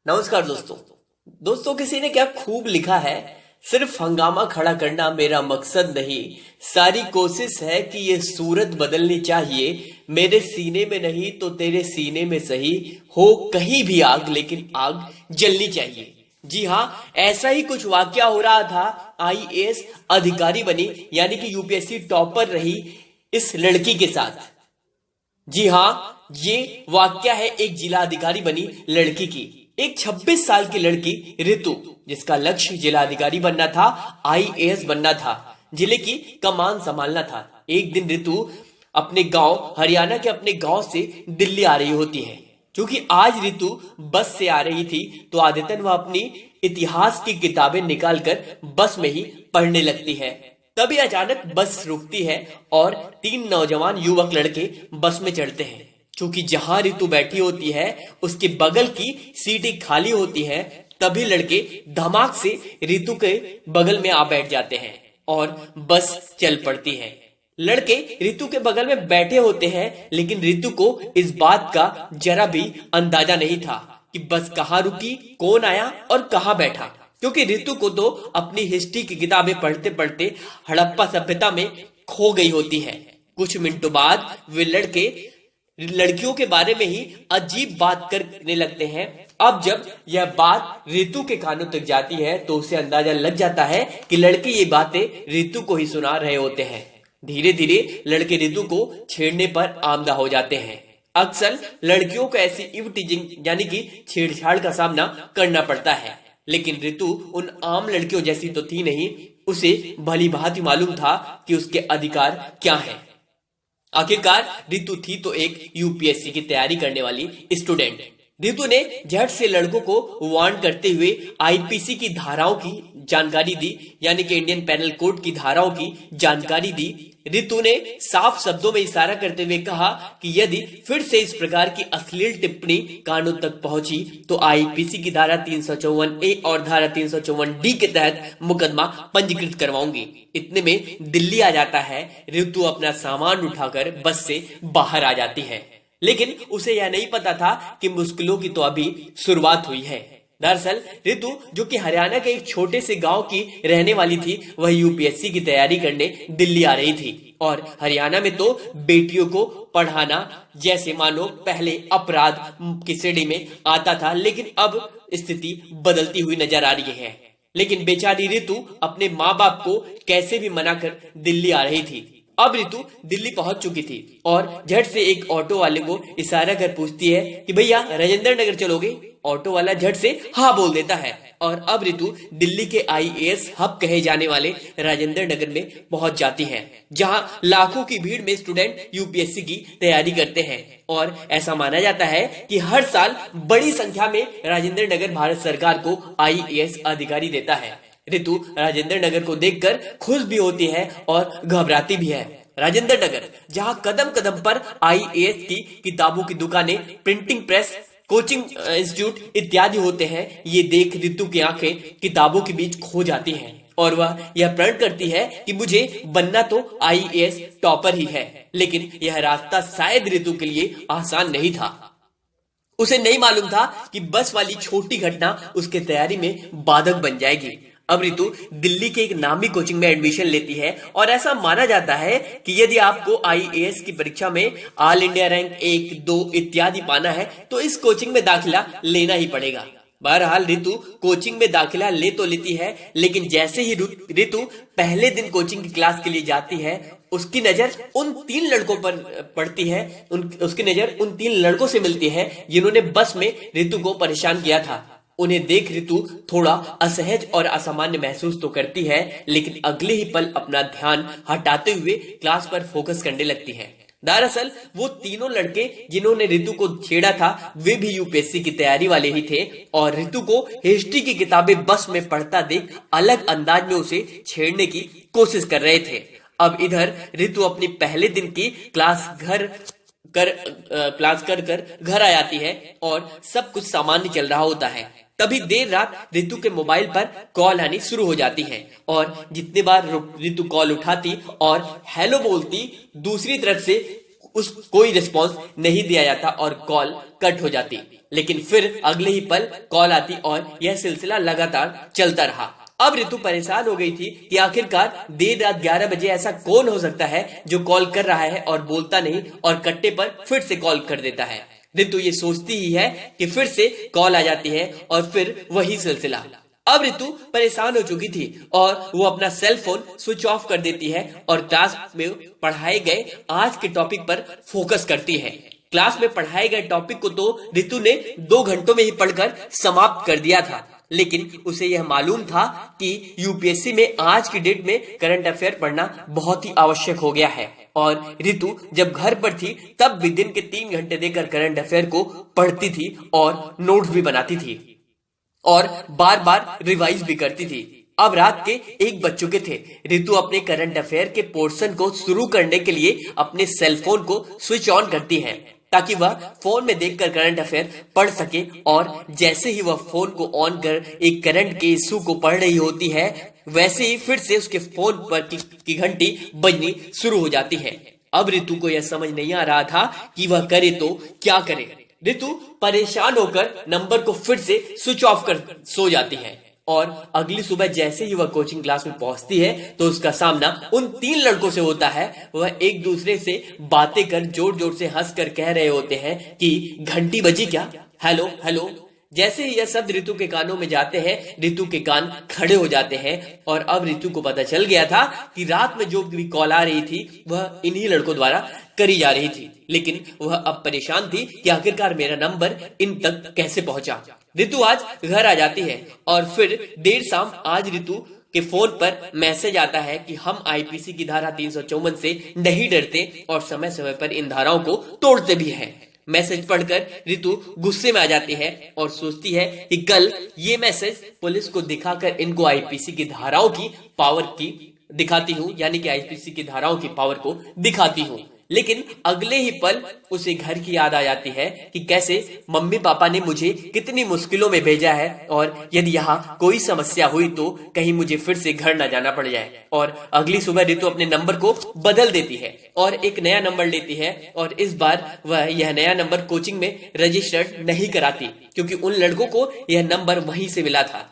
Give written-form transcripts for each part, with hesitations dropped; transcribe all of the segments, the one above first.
नमस्कार दोस्तों किसी ने क्या खूब लिखा है। सिर्फ हंगामा खड़ा करना मेरा मकसद नहीं, सारी कोशिश है कि ये सूरत बदलनी चाहिए। मेरे सीने में नहीं तो तेरे सीने में सही, हो कहीं भी आग लेकिन आग जलनी चाहिए। जी हाँ, ऐसा ही कुछ वाकया हो रहा था। आईएएस अधिकारी बनी यानी कि यूपीएससी टॉपर रही इस लड़की के साथ। जी हाँ, ये वाकया है एक जिला अधिकारी बनी लड़की की। एक 26 साल की लड़की रितु, जिसका लक्ष्य जिला अधिकारी बनना था, आईएएस बनना था, जिले की कमान संभालना था। एक दिन रितु अपने गांव, हरियाणा के अपने गांव से दिल्ली आ रही होती है। क्योंकि आज रितु बस से आ रही थी तो आदतन वह अपनी इतिहास की किताबें निकालकर बस में ही पढ़ने लगती है। तभी अचानक बस रुकती है और 3 नौजवान युवक लड़के बस में चढ़ते हैं। क्योंकि जहां रितु बैठी होती है उसके बगल की सीटें खाली होती है, तभी लड़के धमाक से रितु के बगल में आ बैठ जाते हैं और बस चल पड़ती है। लड़के रितु के बगल में बैठे होते हैं, लेकिन रितु को इस बात का जरा भी अंदाजा नहीं था कि बस कहाँ रुकी, कौन आया और कहाँ बैठा। क्योंकि रितु को तो अपनी हिस्ट्री की किताबें पढ़ते पढ़ते हड़प्पा सभ्यता में खो गई होती है। कुछ मिनटों बाद वे लड़के लड़कियों के बारे में ही अजीब बात करने लगते हैं। अब जब यह बात रितु के कानों तक जाती है तो उसे अंदाजा लग जाता है कि लड़के ये बातें रितु को ही सुना रहे होते हैं। धीरे धीरे लड़के रितु को छेड़ने पर आमदा हो जाते हैं। अक्सर लड़कियों को ऐसी इव टीजिंग यानी कि छेड़छाड़ का सामना करना पड़ता है, लेकिन रितु उन आम लड़कियों जैसी तो थी नहीं। उसे भली भांति मालूम था कि उसके अधिकार क्या हैं। आखिरकार रितु थी तो एक यूपीएससी की तैयारी करने वाली स्टूडेंट। रितु ने झट से लड़कों को वार्न करते हुए आईपीसी की धाराओं की जानकारी दी, यानी कि इंडियन पेनल कोड की धाराओं की जानकारी दी। रितु ने साफ शब्दों में इशारा करते हुए कहा कि यदि फिर से इस प्रकार की अश्लील टिप्पणी कानों तक पहुंची तो आईपीसी की धारा 354A और धारा 354D के तहत मुकदमा पंजीकृत करवाऊंगी। इतने में दिल्ली आ जाता है। रितु अपना सामान उठाकर बस से बाहर आ जाती है, लेकिन उसे यह नहीं पता था कि मुश्किलों की तो अभी शुरुआत हुई है। दरअसल रितु, जो कि हरियाणा के एक छोटे से गांव की रहने वाली थी, वह यूपीएससी की तैयारी करने दिल्ली आ रही थी। और हरियाणा में तो बेटियों को पढ़ाना जैसे मानो पहले अपराध की श्रेणी में आता था, लेकिन अब स्थिति बदलती हुई नजर आ रही है। लेकिन बेचारी रितु अपने माँ बाप को कैसे भी मनाकर दिल्ली आ रही थी। अब रितु दिल्ली पहुंच चुकी थी और झट से एक ऑटो वाले को इशारा कर पूछती है कि भैया राजेंद्र नगर चलोगे। ऑटो वाला झट से हाँ बोल देता है और अब रितु दिल्ली के आईएएस हब कहे जाने वाले राजेंद्र नगर में पहुंच जाती है, जहां लाखों की भीड़ में स्टूडेंट यूपीएससी की तैयारी करते हैं। और ऐसा माना जाता है कि हर साल बड़ी संख्या में राजेंद्र नगर भारत सरकार को आईएएस अधिकारी देता है। रितु राजेंद्र नगर को देखकर खुश भी होती है और घबराती भी है। राजेंद्र नगर, जहां कदम कदम पर आईएएस की किताबों की दुकानें, प्रिंटिंग प्रेस, कोचिंग इंस्टीट्यूट इत्यादि होते हैं, ये देख रितु की आंखें किताबों के बीच खो जाती हैं और वह यह प्रण करती है कि मुझे बनना तो आईएएस टॉपर ही है। लेकिन यह रास्ता शायद रितु के लिए आसान नहीं था। उसे नहीं मालूम था कि बस वाली छोटी घटना उसके तैयारी में बाधक बन जाएगी। अब रितु दिल्ली के एक नामी कोचिंग में एडमिशन लेती है और ऐसा माना जाता है कि यदि आपको आईएएस की परीक्षा में ऑल इंडिया रैंक 1, 2 इत्यादि पाना है तो इस कोचिंग में दाखिला लेना ही पड़ेगा। बहरहाल रितु कोचिंग में दाखिला ले तो लेती है, लेकिन जैसे ही रितु पहले दिन कोचिंग की क्लास के लिए जाती है, उसकी नजर उन 3 लड़कों पर पड़ती है। उसकी नजर उन 3 लड़कों से मिलती है जिन्होंने बस में रितु को परेशान किया था। उन्हें देख रितु थोड़ा असहज और असामान्य महसूस तो करती है, लेकिन अगले ही पल अपना ध्यान हटाते हुए क्लास पर फोकस करने लगती है। दरअसल वो तीनों लड़के जिन्होंने रितु को छेड़ा था, वे भी यूपीएससी की तैयारी वाले ही थे और रितु को हिस्ट्री की किताबें बस में पढ़ता देख अलग अंदाज में उसे छेड़ने की कोशिश कर रहे थे। अब इधर रितु अपनी पहले दिन की क्लास कर घर आ जाती है और सब कुछ सामान्य चल रहा होता है। तभी देर रात रितु के मोबाइल पर कॉल आनी शुरू हो जाती है और जितनी बार रितु कॉल उठाती और हेलो बोलती, दूसरी तरफ से कोई रिस्पॉन्स नहीं दिया जाता और कॉल कट हो जाती। लेकिन फिर अगले ही पल कॉल आती और यह सिलसिला लगातार चलता रहा। अब रितु परेशान हो गई थी कि आखिरकार देर रात 11 बजे ऐसा कौन हो सकता है जो कॉल कर रहा है और बोलता नहीं और कट्टे पर फिर से कॉल कर देता है। रितु ये सोचती ही है कि फिर से कॉल आ जाती है और फिर वही सिलसिला। अब रितु परेशान हो चुकी थी और वो अपना सेल फोन स्विच ऑफ कर देती है और क्लास में पढ़ाए गए आज के टॉपिक पर फोकस करती है। क्लास में पढ़ाए गए टॉपिक को तो रितु ने 2 घंटों में ही पढ़कर समाप्त कर दिया था, लेकिन उसे यह मालूम था कि यूपीएससी में आज की डेट में करंट अफेयर पढ़ना बहुत ही आवश्यक हो गया है। और रितु जब घर पर थी तब भी दिन के 3 घंटे देकर करंट अफेयर को पढ़ती थी और नोट्स भी बनाती थी और बार बार रिवाइज भी करती थी। अब रात के 1 बज चुके थे। रितु अपने करंट अफेयर के पोर्शन को शुरू करने के लिए अपने सेलफोन को स्विच ऑन करती है ताकि वह फोन में देखकर करंट अफेयर पढ़ सके। और जैसे ही वह फोन को ऑन कर एक करंट के इशू को पढ़ रही होती है, वैसे ही फिर से उसके फोन पर की घंटी बजनी शुरू हो जाती है। अब रितु को यह समझ नहीं आ रहा था कि वह करे तो क्या करे। रितु परेशान होकर नंबर को फिर से स्विच ऑफ कर सो जाती है और अगली सुबह जैसे ही वह कोचिंग क्लास में पहुंचती है तो उसका सामना उन 3 लड़कों से होता है। वह एक दूसरे से बातें कर जोर जोर से हंस कर कह रहे होते हैं कि घंटी बजी क्या, हेलो हेलो। जैसे ही यह शब्द रितु के कानों में जाते हैं, रितु के कान खड़े हो जाते हैं और अब रितु को पता चल गया था कि रात में जो भी कॉल आ रही थी वह इन्हीं लड़कों द्वारा करी जा रही थी। लेकिन वह अब परेशान थी कि आखिरकार मेरा नंबर इन तक कैसे पहुंचा। रितु आज घर आ जाती है और फिर देर शाम आज रितु के फोन पर मैसेज आता है कि हम आईपीसी की धारा 354 से नहीं डरते और समय समय पर इन धाराओं को तोड़ते भी हैं। मैसेज पढ़कर रितु गुस्से में आ जाती है और सोचती है कि कल ये मैसेज पुलिस को दिखाकर इनको आईपीसी की धाराओं की पावर की दिखाती हूँ, यानी कि आईपीसी की धाराओं की पावर को दिखाती हूँ। लेकिन अगले ही पल उसे घर की याद आ जाती है कि कैसे मम्मी पापा ने मुझे कितनी मुश्किलों में भेजा है और यदि यहाँ कोई समस्या हुई तो कहीं मुझे फिर से घर न जाना पड़ जाए। और अगली सुबह रितु अपने नंबर को बदल देती है और एक नया नंबर लेती है और इस बार वह यह नया नंबर कोचिंग में रजिस्टर्ड नहीं कराती क्योंकि उन लड़कों को यह नंबर वहीं से मिला था।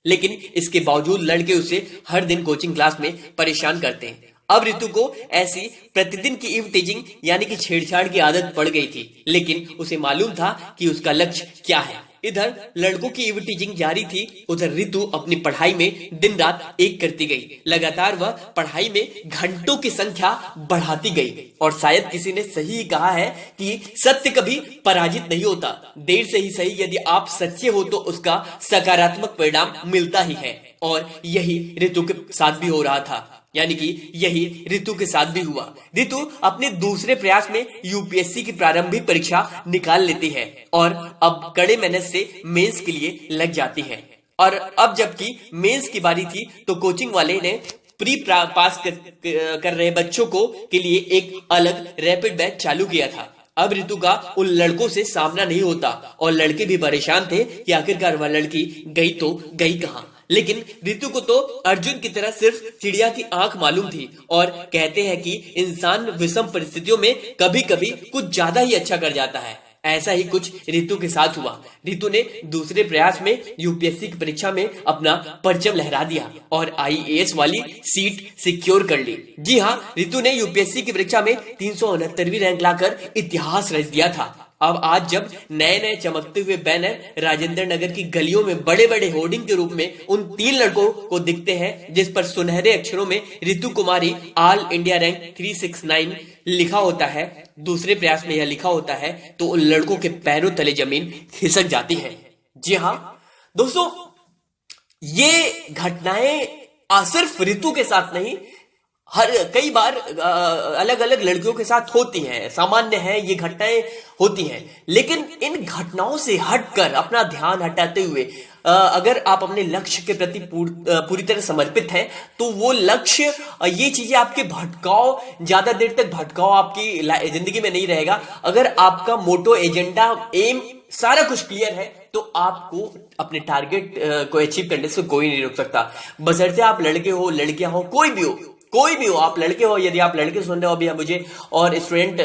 लेकिन इसके बावजूद लड़के उसे हर दिन कोचिंग क्लास में परेशान करते हैं। अब रितु को ऐसी प्रतिदिन की इव टीजिंग यानी कि छेड़छाड़ की आदत पड़ गई थी, लेकिन उसे मालूम था कि उसका लक्ष्य क्या है। इधर लड़कों की इव टीजिंग जारी थी, उधर रितु अपनी पढ़ाई में दिन रात एक करती गई। लगातार वह पढ़ाई में घंटों की संख्या बढ़ाती गई और शायद किसी ने सही कहा है कि सत्य कभी पराजित नहीं होता, देर से ही सही यदि आप सच्चे हो तो उसका सकारात्मक परिणाम मिलता ही है। और यही रितु के साथ भी हो रहा था, यानी कि यही रितु के साथ भी हुआ। रितु अपने दूसरे प्रयास में यूपीएससी की प्रारंभिक परीक्षा निकाल लेती है और अब कड़े मेहनत से मेंस के लिए लग जाती है। और अब जबकि मेंस की बारी थी तो कोचिंग वाले ने प्री पास कर रहे बच्चों को के लिए एक अलग रैपिड बैच चालू किया था। अब रितु का उन लड़कों से सामना नहीं होता और लड़के भी परेशान थे कि आखिरकार वह लड़की गई तो गई कहां। लेकिन रितु को तो अर्जुन की तरह सिर्फ चिड़िया की आंख मालूम थी और कहते हैं कि इंसान विषम परिस्थितियों में कभी कभी कुछ ज्यादा ही अच्छा कर जाता है। ऐसा ही कुछ रितु के साथ हुआ। रितु ने दूसरे प्रयास में यूपीएससी की परीक्षा में अपना परचम लहरा दिया और आईएएस वाली सीट सिक्योर कर ली। जी हाँ, रितु ने यूपीएससी की परीक्षा में 369वीं रैंक लाकर इतिहास रच दिया था। अब आज जब नए नए चमकते हुए बैनर राजेंद्र नगर की गलियों में बड़े बड़े होर्डिंग के रूप में उन 3 लड़कों को दिखते हैं जिस पर सुनहरे अक्षरों में Ritu Kumari all India rank 369 लिखा होता है, दूसरे प्रयास में यह लिखा होता है, तो उन लड़कों के पैरों तले जमीन खिसक जाती है। जी हाँ दोस्तों, ये घटनाएं सिर्फ रितु के साथ नहीं, कई बार अलग अलग लड़कियों के साथ होती हैं, सामान्य है, ये घटनाएं होती हैं। लेकिन इन घटनाओं से हटकर अपना ध्यान हटाते हुए अगर आप अपने लक्ष्य के प्रति पूरी तरह समर्पित हैं तो वो लक्ष्य, ये चीजें आपके भटकाव, ज्यादा देर तक भटकाव आपकी जिंदगी में नहीं रहेगा। अगर आपका मोटो, एजेंडा, एम सारा कुछ क्लियर है तो आपको अपने टारगेट को अचीव करने से कोई नहीं रोक सकता। बशर्ते आप लड़के हो, लड़कियां हो, कोई भी हो, कोई भी हो, आप लड़के हो, यदि आप लड़के सुन रहे हो अभी मुझे, और स्टूडेंट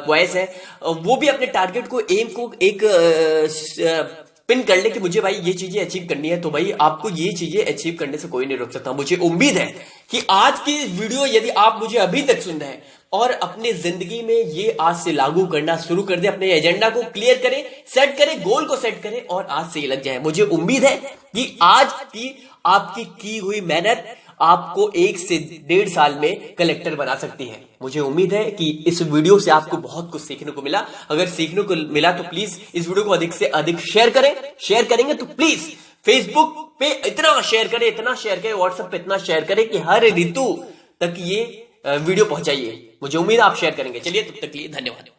बॉयज है, वो भी अपने टारगेट को, एम को एक पिन कर ले कि मुझे भाई ये चीजें अचीव करनी है, तो भाई आपको ये चीजें अचीव करने से कोई नहीं रोक सकता। मुझे उम्मीद है कि आज की वीडियो यदि आप मुझे अभी तक सुन रहे हैं और अपने जिंदगी में ये आज से लागू करना शुरू कर दे, अपने एजेंडा को क्लियर करें, सेट करें, गोल को सेट करें और आज से ही लग जाए। मुझे उम्मीद है कि आज की आपकी की हुई मेहनत आपको 1 से 1.5 साल में कलेक्टर बना सकती है। मुझे उम्मीद है कि इस वीडियो से आपको बहुत कुछ सीखने को मिला। अगर सीखने को मिला तो प्लीज इस वीडियो को अधिक से अधिक शेयर करें। शेयर करेंगे तो प्लीज फेसबुक पे इतना शेयर करें, इतना शेयर करें, व्हाट्सएप पे इतना शेयर करें कि हर ऋतु तक ये वीडियो पहुंचाइए। मुझे उम्मीद है आप शेयर करेंगे। चलिए, तब तक के लिए धन्यवाद।